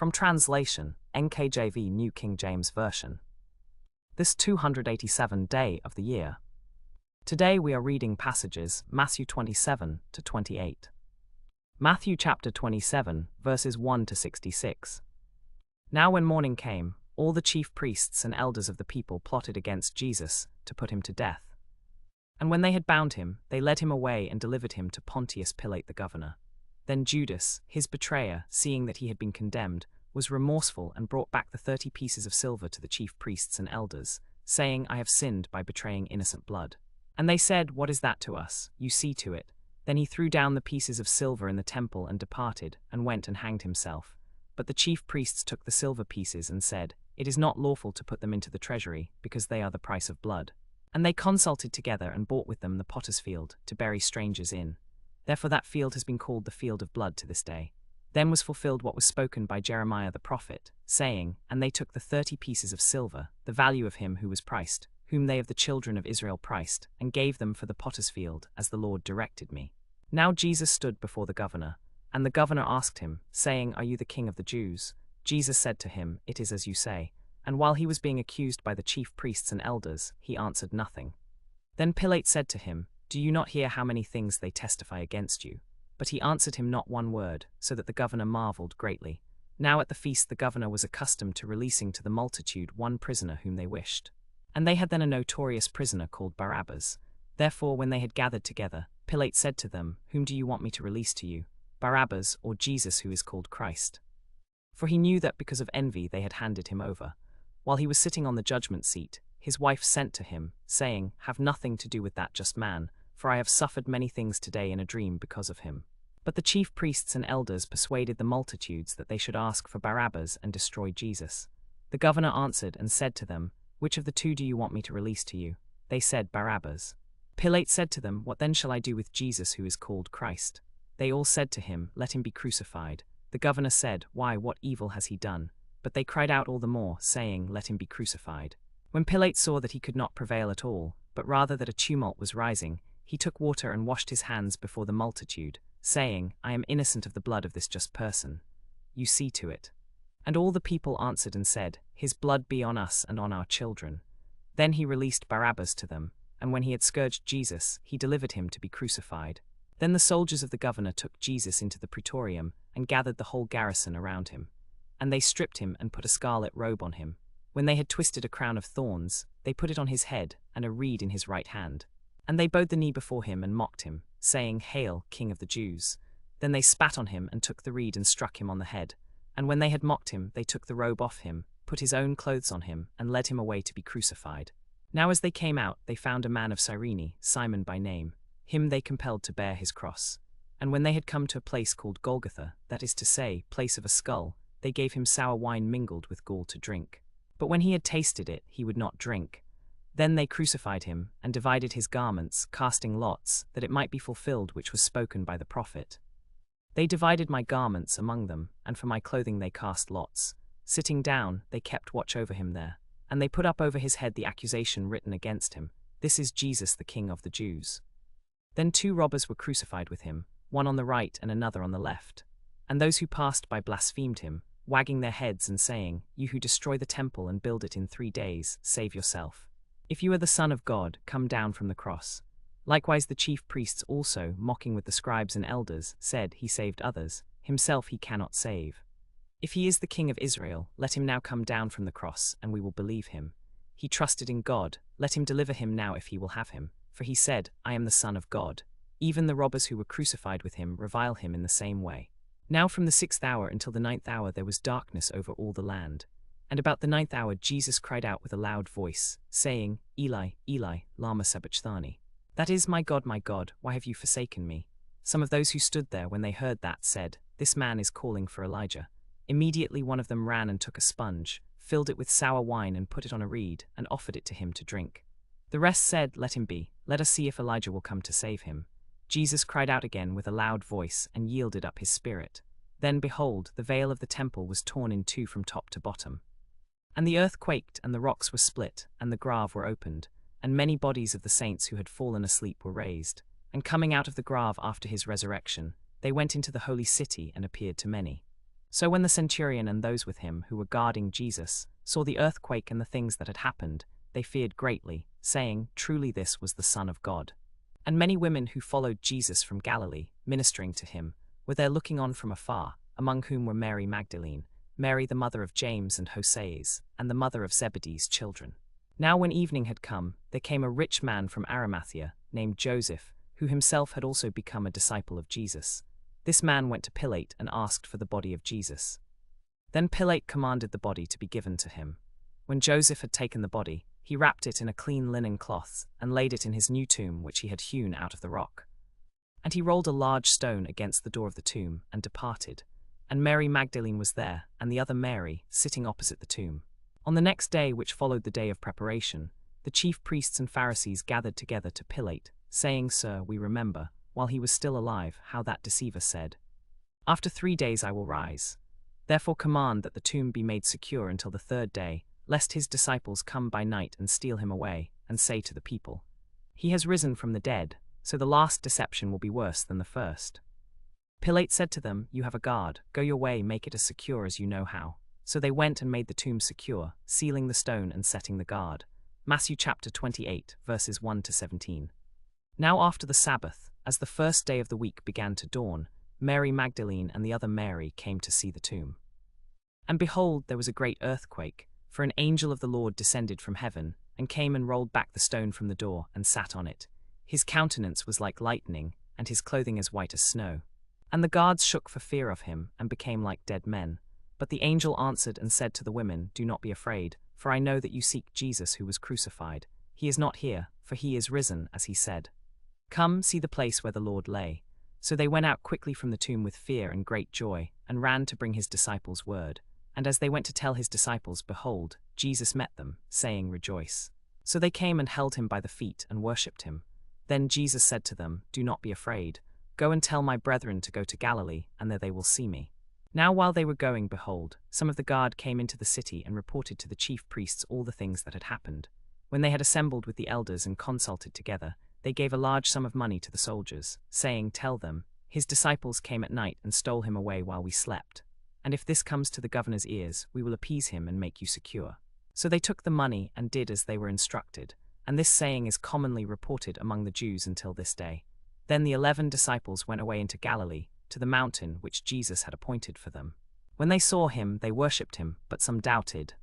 From translation, NKJV New King James Version. This 287th day of the year. Today we are reading passages Matthew 27 to 28. Matthew chapter 27, verses 1 to 66. Now when morning came, all the chief priests and elders of the people plotted against Jesus to put him to death. And when they had bound him, they led him away and delivered him to Pontius Pilate the governor. Then Judas, his betrayer, seeing that he had been condemned, was remorseful and brought back the 30 pieces of silver to the chief priests and elders, saying, I have sinned by betraying innocent blood. And they said, What is that to us? You see to it. Then he threw down the pieces of silver in the temple and departed, and went and hanged himself. But the chief priests took the silver pieces and said, It is not lawful to put them into the treasury, because they are the price of blood. And they consulted together and bought with them the potter's field, to bury strangers in. Therefore that field has been called the field of blood to this day. Then was fulfilled what was spoken by Jeremiah the prophet, saying, And they took the 30 pieces of silver, the value of him who was priced, whom they of the children of Israel priced, and gave them for the potter's field, as the Lord directed me. Now Jesus stood before the governor, and the governor asked him, saying, Are you the king of the Jews? Jesus said to him, It is as you say. And while he was being accused by the chief priests and elders, he answered nothing. Then Pilate said to him, Do you not hear how many things they testify against you? But he answered him not one word, so that the governor marveled greatly. Now at the feast the governor was accustomed to releasing to the multitude one prisoner whom they wished. And they had then a notorious prisoner called Barabbas. Therefore when they had gathered together, Pilate said to them, Whom do you want me to release to you, Barabbas or Jesus who is called Christ? For he knew that because of envy they had handed him over. While he was sitting on the judgment seat, his wife sent to him, saying, Have nothing to do with that just man, for I have suffered many things today in a dream because of him. But the chief priests and elders persuaded the multitudes that they should ask for Barabbas and destroy Jesus. The governor answered and said to them, Which of the two do you want me to release to you? They said, Barabbas. Pilate said to them, What then shall I do with Jesus who is called Christ? They all said to him, Let him be crucified. The governor said, Why, what evil has he done? But they cried out all the more, saying, Let him be crucified. When Pilate saw that he could not prevail at all, but rather that a tumult was rising, he took water and washed his hands before the multitude, saying, I am innocent of the blood of this just person. You see to it. And all the people answered and said, His blood be on us and on our children. Then he released Barabbas to them, and when he had scourged Jesus, he delivered him to be crucified. Then the soldiers of the governor took Jesus into the praetorium, and gathered the whole garrison around him. And they stripped him and put a scarlet robe on him. When they had twisted a crown of thorns, they put it on his head, and a reed in his right hand. And they bowed the knee before him and mocked him, saying, Hail, King of the Jews! Then they spat on him and took the reed and struck him on the head. And when they had mocked him, they took the robe off him, put his own clothes on him, and led him away to be crucified. Now as they came out, they found a man of Cyrene, Simon by name. Him they compelled to bear his cross. And when they had come to a place called Golgotha, that is to say, place of a skull, they gave him sour wine mingled with gall to drink. But when he had tasted it, he would not drink. Then they crucified him, and divided his garments, casting lots, that it might be fulfilled which was spoken by the prophet. They divided my garments among them, and for my clothing they cast lots. Sitting down, they kept watch over him there. And they put up over his head the accusation written against him, This is Jesus the King of the Jews. Then 2 robbers were crucified with him, one on the right and another on the left. And those who passed by blasphemed him, wagging their heads and saying, You who destroy the temple and build it in 3 days, save yourself. If you are the Son of God, come down from the cross. Likewise the chief priests also, mocking with the scribes and elders, said, He saved others, himself he cannot save. If he is the King of Israel, let him now come down from the cross, and we will believe him. He trusted in God, let him deliver him now if he will have him. For he said, I am the Son of God. Even the robbers who were crucified with him revile him in the same way. Now from the 6th hour until the 9th hour there was darkness over all the land. And about the 9th hour Jesus cried out with a loud voice, saying, Eli, Eli, lama sabachthani. That is, my God, why have you forsaken me? Some of those who stood there when they heard that said, This man is calling for Elijah. Immediately one of them ran and took a sponge, filled it with sour wine and put it on a reed, and offered it to him to drink. The rest said, Let him be, let us see if Elijah will come to save him. Jesus cried out again with a loud voice and yielded up his spirit. Then behold, the veil of the temple was torn in 2 from top to bottom. And the earth quaked, and the rocks were split, and the grave were opened, and many bodies of the saints who had fallen asleep were raised. And coming out of the grave after his resurrection, they went into the holy city and appeared to many. So when the centurion and those with him who were guarding Jesus saw the earthquake and the things that had happened, they feared greatly, saying, "Truly this was the Son of God." And many women who followed Jesus from Galilee, ministering to him, were there looking on from afar, among whom were Mary Magdalene, Mary the mother of James and Hoseas, and the mother of Zebedee's children. Now when evening had come, there came a rich man from Arimathea, named Joseph, who himself had also become a disciple of Jesus. This man went to Pilate and asked for the body of Jesus. Then Pilate commanded the body to be given to him. When Joseph had taken the body, he wrapped it in a clean linen cloth and laid it in his new tomb which he had hewn out of the rock. And he rolled a large stone against the door of the tomb and departed. And Mary Magdalene was there, and the other Mary, sitting opposite the tomb. On the next day, which followed the day of preparation, the chief priests and Pharisees gathered together to Pilate, saying, "Sir, we remember, while he was still alive, how that deceiver said, 'After 3 days I will rise.' Therefore command that the tomb be made secure until the 3rd day, lest his disciples come by night and steal him away, and say to the people, 'He has risen from the dead,' so the last deception will be worse than the first." Pilate said to them, "You have a guard, go your way, make it as secure as you know how." So they went and made the tomb secure, sealing the stone and setting the guard. Matthew chapter 28, verses 1 to 17. Now after the Sabbath, as the first day of the week began to dawn, Mary Magdalene and the other Mary came to see the tomb. And behold, there was a great earthquake, for an angel of the Lord descended from heaven, and came and rolled back the stone from the door, and sat on it. His countenance was like lightning, and his clothing as white as snow. And the guards shook for fear of him, and became like dead men. But the angel answered and said to the women, "Do not be afraid, for I know that you seek Jesus who was crucified. He is not here, for he is risen, as he said. Come, see the place where the Lord lay." So they went out quickly from the tomb with fear and great joy, and ran to bring his disciples word. And as they went to tell his disciples, behold, Jesus met them, saying, "Rejoice." So they came and held him by the feet and worshipped him. Then Jesus said to them, "Do not be afraid. Go and tell my brethren to go to Galilee, and there they will see me." Now while they were going, behold, some of the guard came into the city and reported to the chief priests all the things that had happened. When they had assembled with the elders and consulted together, they gave a large sum of money to the soldiers, saying, "Tell them, his disciples came at night and stole him away while we slept. And if this comes to the governor's ears, we will appease him and make you secure." So they took the money and did as they were instructed, and this saying is commonly reported among the Jews until this day. Then the 11 disciples went away into Galilee, to the mountain which Jesus had appointed for them. When they saw him, they worshipped him, but some doubted.